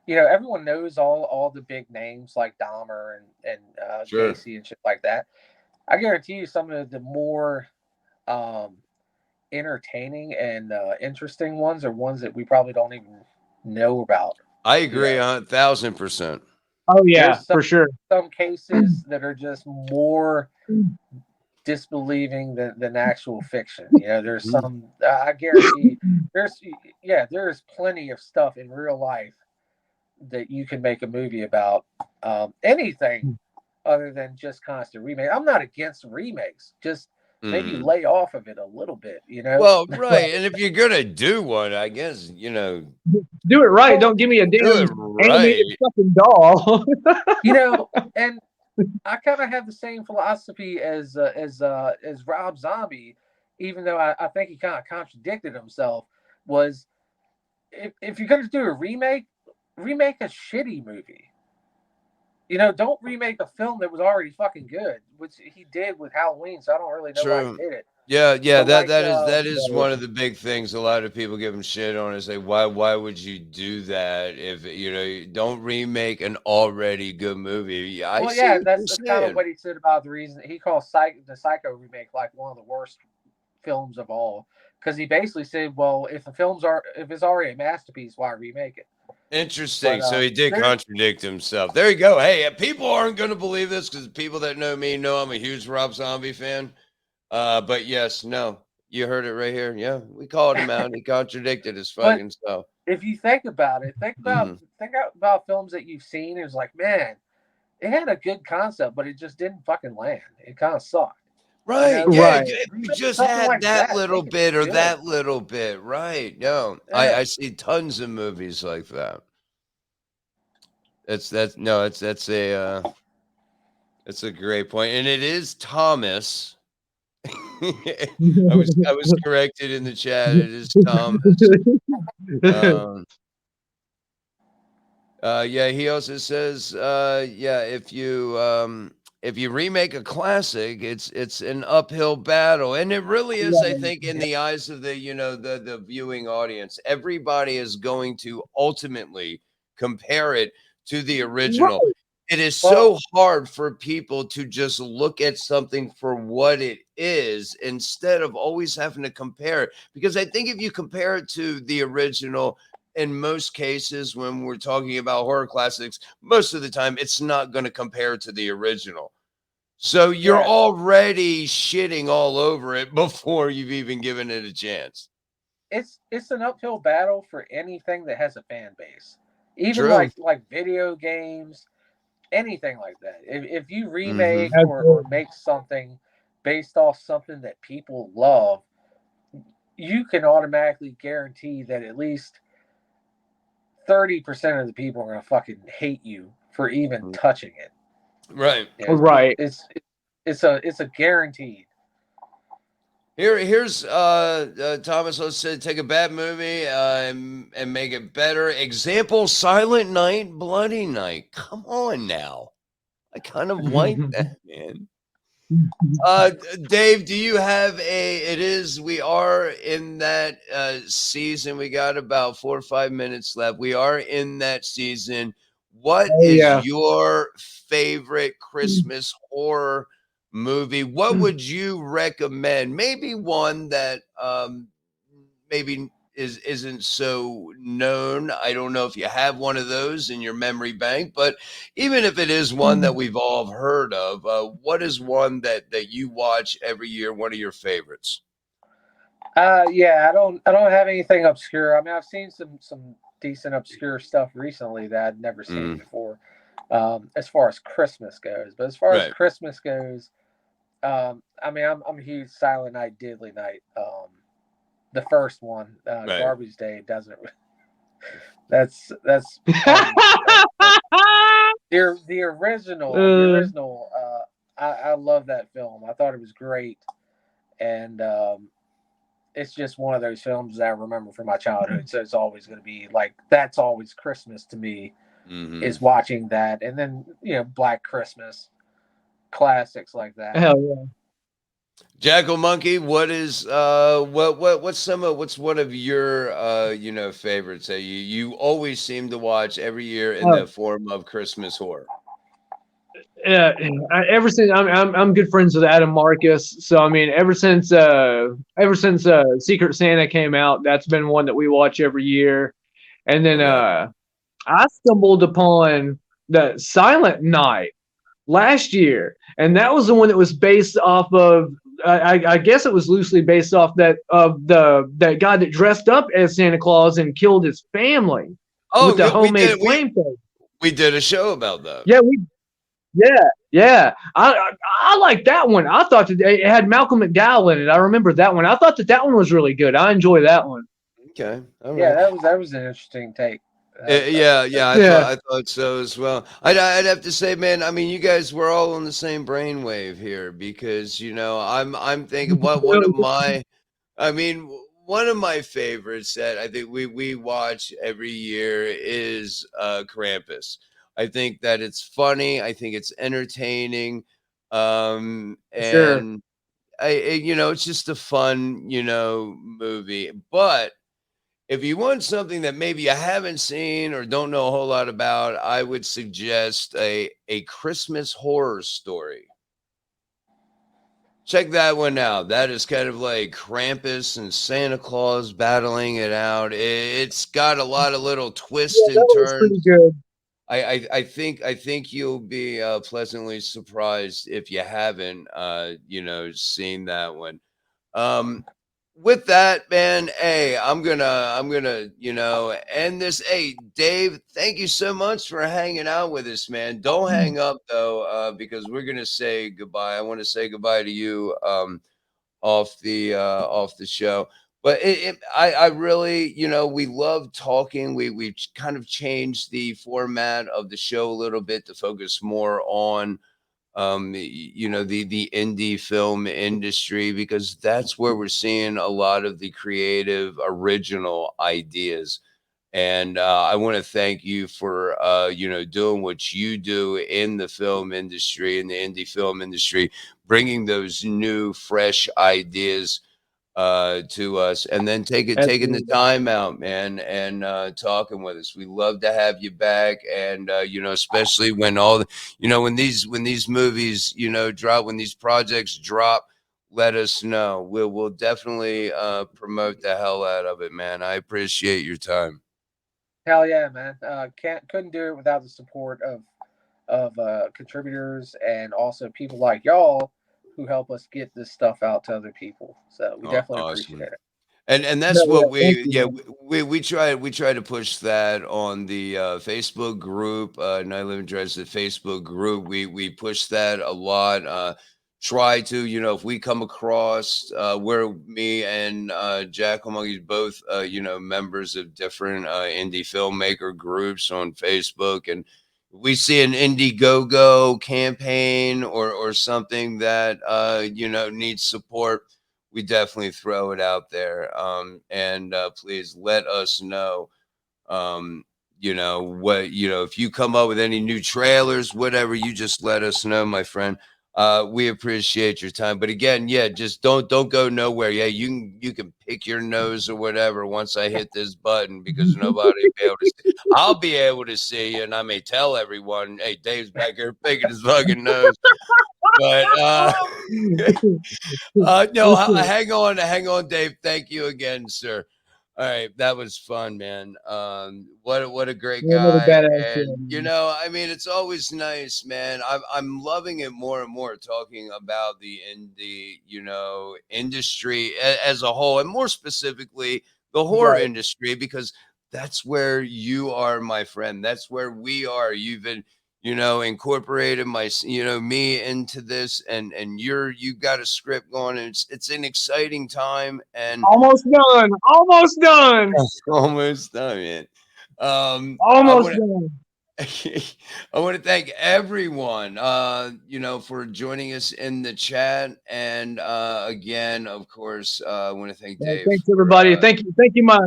everyone knows all the big names like Dahmer and Sure. Gacy and shit like that. I guarantee you some of the more entertaining and interesting ones are ones that we probably don't even know about. I agree 1,000%. Oh yeah, for sure. Some cases that are just more disbelieving than actual fiction. There's some, I guarantee there's plenty of stuff in real life that you can make a movie about. Anything other than just constant remake. I'm not against remakes, just maybe lay off of it a little bit, Well, right. And if you're gonna do one, I guess do it right. Don't give me a damn animated fucking doll. And I kind of have the same philosophy as Rob Zombie, even though I think he kind of contradicted himself. Was if you're gonna do a remake a shitty movie. Don't remake a film that was already fucking good, which he did with Halloween. So I don't really know why he did it. Yeah, that is one of the big things. A lot of people give him shit on is like, why would you do that if don't remake an already good movie? That's kind of what he said about the reason he calls the Psycho remake like one of the worst films of all, because he basically said, well, if it's already a masterpiece, why remake it? Interesting. So he did contradict himself. There you go. Hey, people aren't going to believe this because people that know me know I'm a huge Rob Zombie fan. But yes, no, you heard it right here. Yeah, we called him out. He contradicted his fucking self. If you think about it, think about films that you've seen. It's like, man, it had a good concept, but it just didn't fucking land. It kind of sucked. Right. We just had like that little bit or that little bit. Right. No, I see tons of movies like that. That's a great point. And it is Thomas. I was corrected in the chat. It is Thomas. He also says, if you remake a classic, it's an uphill battle, and it really is. I think in the eyes of the viewing audience, everybody is going to ultimately compare it to the original. it is so hard for people to just look at something for what it is instead of always having to compare it. Because I think if you compare it to the original, in most cases, when we're talking about horror classics, most of the time it's not going to compare to the original. So you're already shitting all over it before you've even given it a chance. It's an uphill battle for anything that has a fan base. Even True. like video games, anything like that. If you remake Mm-hmm. or make something based off something that people love, you can automatically guarantee that at least 30% of the people are gonna fucking hate you for even touching it. Right. Right. It's a guaranteed. Here's Thomas. Let's say take a bad movie and make it better. Example: Silent Night, Bloody Night. Come on now, I kind of like that, man. Dave, do you have we are in that season. We got about 4 or 5 minutes left. We are in that season. What is your favorite Christmas horror movie? What would you recommend? Maybe one that maybe isn't so known. I don't know if you have one of those in your memory bank, but even if it is one that we've all heard of, what is one that you watch every year? One of your favorites? Yeah, I don't have anything obscure. I mean, I've seen some decent obscure stuff recently that I'd never seen before. As far as Christmas goes, but as far as Christmas goes, I mean, I'm a huge Silent Night, Deadly Night. The first one, Garbage Day, doesn't. That's the original. The original. I love that film. I thought it was great, and it's just one of those films that I remember from my childhood. So it's always going to be like that's always Christmas to me. Is watching that, and then Black Christmas, classics like that. Hell yeah. Jackal Monkey, what is what's one of your favorites that you always seem to watch every year in the form of Christmas horror? Yeah, ever since I'm good friends with Adam Marcus, so I mean ever since Secret Santa came out, that's been one that we watch every year. And then I stumbled upon the Silent Night last year, and that was the one that was based off of I guess it was loosely based off that guy that dressed up as Santa Claus and killed his family with the homemade flamethrower. We did a show about that. Yeah. I like that one. I thought that it had Malcolm McDowell in it. I remember that one. I thought that one was really good. I enjoy that one. Okay. All right. Yeah, that was an interesting take. I thought so as well. I'd have to say, man, I mean, you guys were all on the same brainwave here because I'm thinking one of my favorites that I think we watch every year is Krampus. I think that it's funny. I think it's entertaining, and it's just a fun movie. But if you want something that maybe you haven't seen or don't know a whole lot about, I would suggest a Christmas Horror Story. Check that one out. That is kind of like Krampus and Santa Claus battling it out. It's got a lot of little twists and turns. Pretty good. I think you'll be pleasantly surprised if you haven't seen that one. With that, man, hey, I'm gonna end this. Hey, Dave, thank you so much for hanging out with us, man. Don't hang up though, because we're gonna say goodbye. I want to say goodbye to you off the show. But I really, we love talking. We've kind of changed the format of the show a little bit to focus more on the indie film industry, because that's where we're seeing a lot of the creative original ideas. And I want to thank you for doing what you do in the film industry, in the indie film industry, bringing those new fresh ideas to us, and then taking the time out, man, and talking with us. We love to have you back, and you know, especially when all the, you know, when these movies, you know, drop, when these projects drop, let us know. We'll definitely promote the hell out of it, man. I appreciate your time. Hell yeah, man. Couldn't do it without the support of contributors and also people like y'all who help us get this stuff out to other people. So we definitely appreciate it. And that's what we try to push that on the Facebook group, Night Living Dreds, the Facebook group. We push that a lot. Try to, you know, if we come across where me and Jack Monkeys both you know, members of different indie filmmaker groups on Facebook, and we see an Indiegogo campaign or something that you know, needs support, we definitely throw it out there. And please let us know, you know, what, you know, if you come up with any new trailers, whatever, you just let us know, my friend. We appreciate your time. But again, yeah, just don't go nowhere. Yeah, you can pick your nose or whatever once I hit this button, because nobody will be able to see. I'll be able to see you, and I may tell everyone, hey, Dave's back here picking his fucking nose. But no, hang on, Dave. Thank you again, sir. All right, that was fun, man. What a great guy. And you know, I mean, it's always nice, man. I'm loving it more and more, talking about the indie, you know, industry as a whole, and more specifically the horror industry, because that's where you are, my friend. That's where we are. You've been, you know, incorporated you know, me into this, and you've got a script going, and it's an exciting time, and almost done, almost done, man. Almost done. I want to thank everyone, you know, for joining us in the chat, and again, of course, I want to thank Dave. Thanks everybody. Thank you. My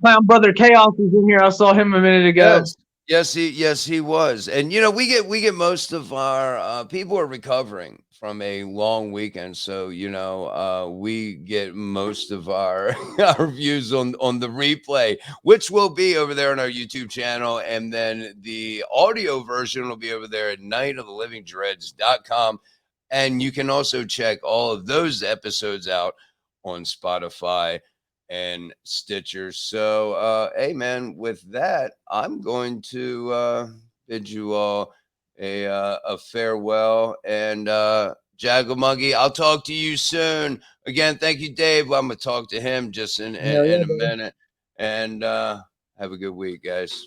clown brother Chaos is in here. I saw him a minute ago. Yes, he was. And you know, we get most of our people are recovering from a long weekend, so you know, we get most of our our views on the replay, which will be over there on our YouTube channel, and then the audio version will be over there at nightofthelivingdreds.com, and you can also check all of those episodes out on Spotify and Stitcher. So hey man, with that, I'm going to bid you all a farewell, and Jagger I'll talk to you soon. Again, thank you, Dave. I'm gonna talk to him just in a minute, and have a good week, guys.